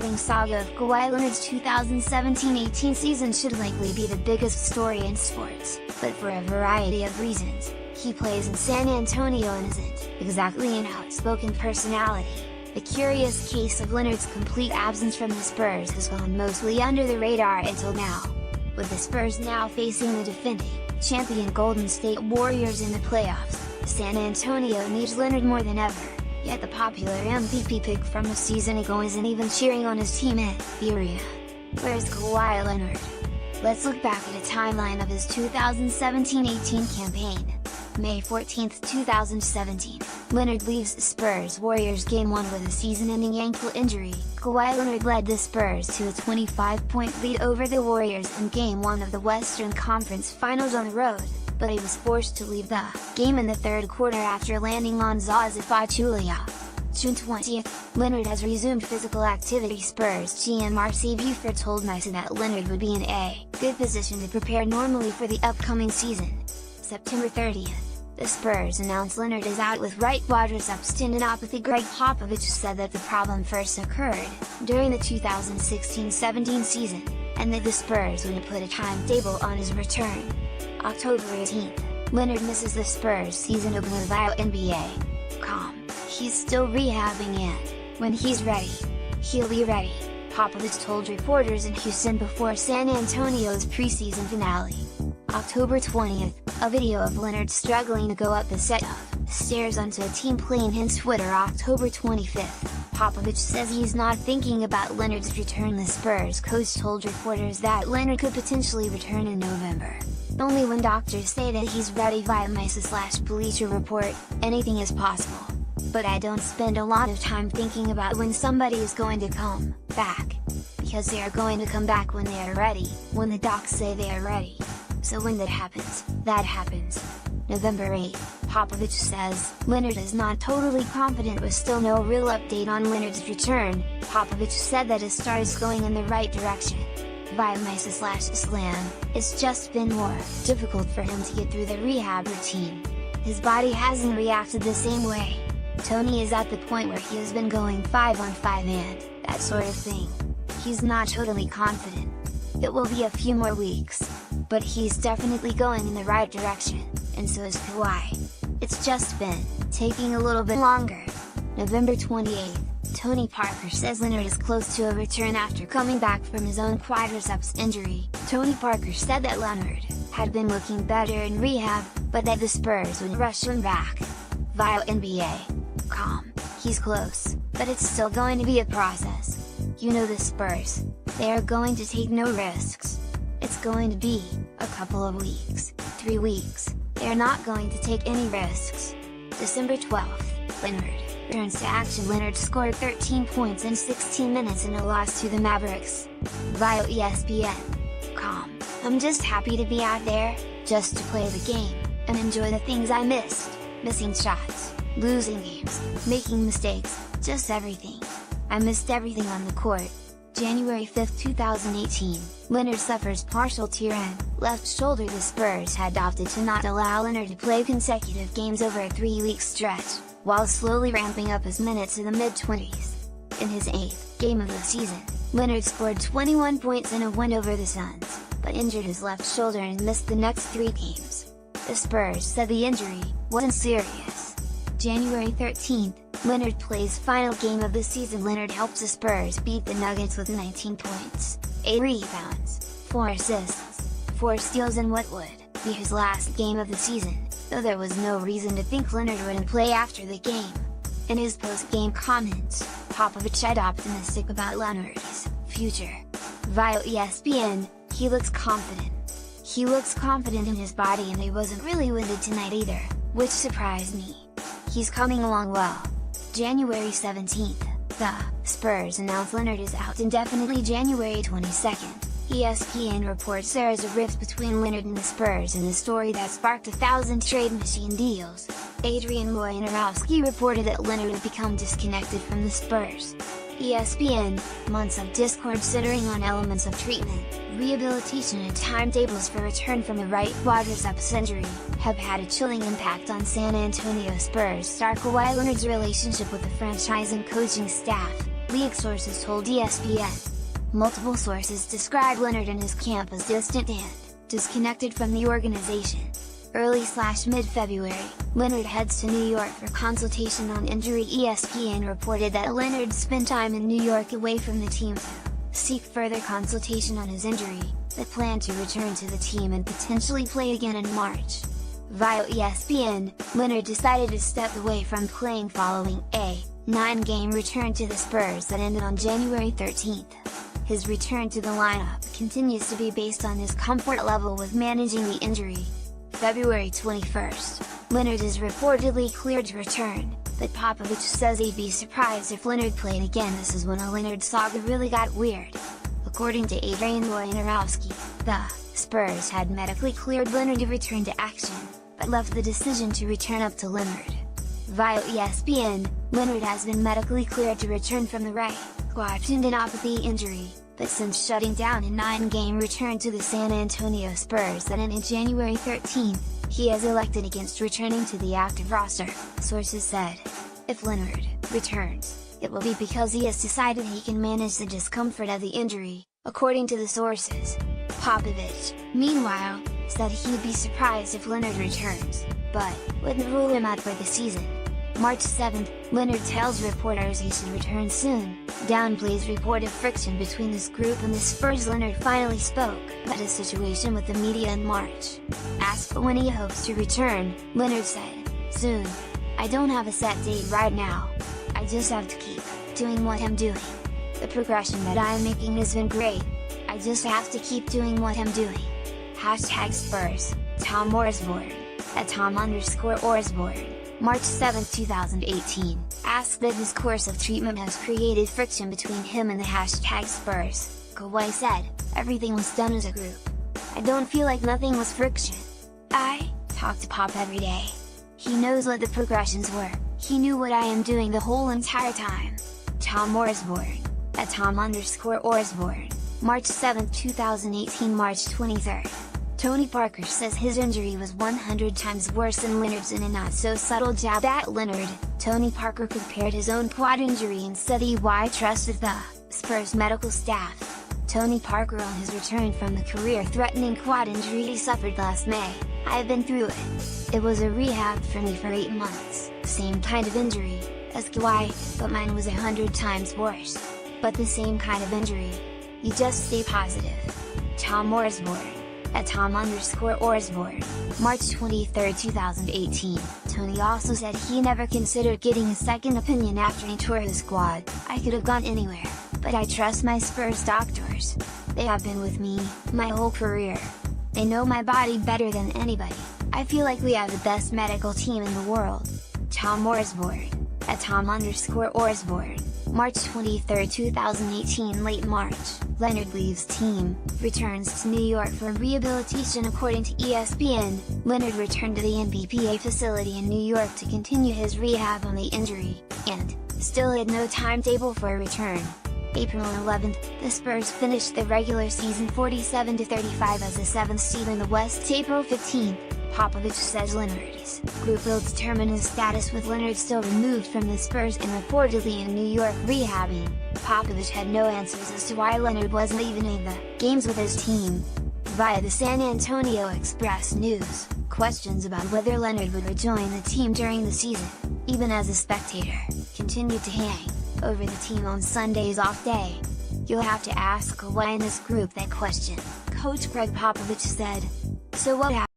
unraveling saga of Kawhi Leonard's 2017-18 season should likely be the biggest story in sports, but for a variety of reasons, he plays in San Antonio and isn't exactly an outspoken personality. The curious case of Leonard's complete absence from the Spurs has gone mostly under the radar until now. With the Spurs now facing the defending champion Golden State Warriors in the playoffs, San Antonio needs Leonard more than ever, yet the popular MVP pick from a season ago isn't even cheering on his team in the arena. Where's Kawhi Leonard? Let's look back at a timeline of his 2017-18 campaign. May 14, 2017, Leonard leaves Spurs Warriors Game 1 with a season-ending ankle injury. Kawhi Leonard led the Spurs to a 25-point lead over the Warriors in Game 1 of the Western Conference Finals on the road, but he was forced to leave the game in the third quarter after landing on Zaza Pachulia. June 20th, Leonard has resumed physical activity. Spurs GM RC Buford told Nysa that Leonard would be in a good position to prepare normally for the upcoming season. September 30th, the Spurs announced Leonard is out with right quadriceps tendinopathy. Greg Popovich said that the problem first occurred during the 2016-17 season, and that the Spurs would put a timetable on his return. October 18th, Leonard misses the Spurs season opener via NBA.com. He's still rehabbing and, when he's ready, he'll be ready, Popovich told reporters in Houston before San Antonio's preseason finale. October 20th, a video of Leonard struggling to go up the set of stairs onto a team plane hits Twitter. October 25th, Popovich says he's not thinking about Leonard's return. The Spurs coach told reporters that Leonard could potentially return in November. Only when doctors say that he's ready. Via Misa/Bleacher Report, anything is possible. But I don't spend a lot of time thinking about when somebody is going to come back, because they are going to come back when they are ready, when the docs say they are ready. So when that happens, that happens. November 8th, Popovich says, Leonard is not totally confident with still no real update on Leonard's return. Popovich said that his start is going in the right direction. Via Misa/Slam, it's just been more difficult for him to get through the rehab routine. His body hasn't reacted the same way. Tony is at the point where he has been going 5-on-5 and that sort of thing. He's not totally confident. It will be a few more weeks, but he's definitely going in the right direction, and so is Kawhi. It's just been taking a little bit longer. November 28th, Tony Parker says Leonard is close to a return after coming back from his own quadriceps injury. Tony Parker said that Leonard had been looking better in rehab, but that the Spurs would rush him back. Via NBA.com, he's close, but it's still going to be a process. You know the Spurs, they are going to take no risks. It's going to be a couple of weeks, 3 weeks, they are not going to take any risks. December 12th, Leonard returns to action. Leonard scored 13 points in 16 minutes in a loss to the Mavericks. Via ESPN.com, I'm just happy to be out there, just to play the game, and enjoy the things I missed. Missing shots, losing games, making mistakes, just everything. I missed everything on the court. January 5, 2018, Leonard suffers partial tear in left shoulder. The Spurs had opted to not allow Leonard to play consecutive games over a 3-week stretch, while slowly ramping up his minutes to the mid-20s. In his 8th game of the season, Leonard scored 21 points in a win over the Suns, but injured his left shoulder and missed the next 3 games. The Spurs said the injury wasn't serious. January 13th, Leonard plays final game of the season. Leonard helped the Spurs beat the Nuggets with 19 points, 8 rebounds, 4 assists, 4 steals in what would be his last game of the season, though there was no reason to think Leonard wouldn't play after the game. In his post-game comments, Popovich said optimistic about Leonard's future. Via ESPN, he looks confident. He looks confident in his body and he wasn't really winded tonight either, which surprised me. He's coming along well. January 17th, the Spurs announced Leonard is out indefinitely. January 22nd, ESPN reports there is a rift between Leonard and the Spurs in a story that sparked 1,000 trade machine deals. Adrian Wojnarowski reported that Leonard had become disconnected from the Spurs. ESPN, months of discord centering on elements of treatment, rehabilitation and timetables for return from a right quadriceps injury, have had a chilling impact on San Antonio Spurs star Kawhi Leonard's relationship with the franchise and coaching staff. league sources told ESPN. Multiple sources describe Leonard and his camp as distant and disconnected from the organization. Early/mid-February, Leonard heads to New York for consultation on injury. ESPN reported that Leonard spent time in New York away from the team to seek further consultation on his injury, but planned to return to the team and potentially play again in March. Via ESPN, Leonard decided to step away from playing following a 9-game return to the Spurs that ended on January 13th. His return to the lineup continues to be based on his comfort level with managing the injury. February 21st, Leonard is reportedly cleared to return, but Popovich says he'd be surprised if Leonard played again. This is when a Leonard saga really got weird. According to Adrian Wojnarowski, the Spurs had medically cleared Leonard to return to action, but left the decision to return up to Leonard. Via ESPN, Leonard has been medically cleared to return from the right quad tendinopathy injury, but since shutting down a 9-game return to the San Antonio Spurs that ended January 13, he has elected against returning to the active roster, sources said. If Leonard returns, it will be because he has decided he can manage the discomfort of the injury, according to the sources. Popovich, meanwhile, said he'd be surprised if Leonard returns, but wouldn't rule him out for the season. March 7, Leonard tells reporters he should return soon, downplays reported friction between this group and the Spurs. Leonard finally spoke about his situation with the media in March. Asked when he hopes to return, Leonard said, "Soon. I don't have a set date right now. I just have to keep doing what I'm doing. The progression that I'm making has been great. I just have to keep doing what I'm doing." #Spurs, Tom Orsborn, @Tom_Orsborn. March 7, 2018, asked if his course of treatment has created friction between him and the #Spurs, Kawhi said, "Everything was done as a group. I don't feel like nothing was friction. I talk to Pop every day. He knows what the progressions were, he knew what I am doing the whole entire time." Tom Orsborn, @Tom_Orsborn, March 7, 2018. March 23, Tony Parker says his injury was 100 times worse than Leonard's in a not-so-subtle jab at Leonard. Tony Parker compared his own quad injury and said he trusted the Spurs medical staff. Tony Parker on his return from the career-threatening quad injury he suffered last May, "I've been through it. It was a rehab for me for 8 months, same kind of injury as Kawhi, but mine was 100 times worse. But the same kind of injury. You just stay positive." Tom Orsborn, @Tom_Orsborn, March 23, 2018. Tony also said he never considered getting a second opinion after he tore his quad. "I could have gone anywhere, but I trust my Spurs doctors. They have been with me my whole career. They know my body better than anybody. I feel like we have the best medical team in the world." Tom Orsborn, @Tom_Orsborn, March 23, 2018. Late March, Leonard leaves team, returns to New York for rehabilitation. According to ESPN, Leonard returned to the NBPA facility in New York to continue his rehab on the injury, and still had no timetable for a return. April 11, the Spurs finished the regular season 47-35 as the 7th seed in the West. April 15, Popovich says Leonard's group will determine his status with Leonard still removed from the Spurs and reportedly in New York rehabbing. Popovich had no answers as to why Leonard wasn't even in the games with his team. Via the San Antonio Express News, questions about whether Leonard would rejoin the team during the season, even as a spectator, continued to hang over the team on Sunday's off day. "You'll have to ask Kawhi and his group that question," Coach Greg Popovich said. "So what happened?"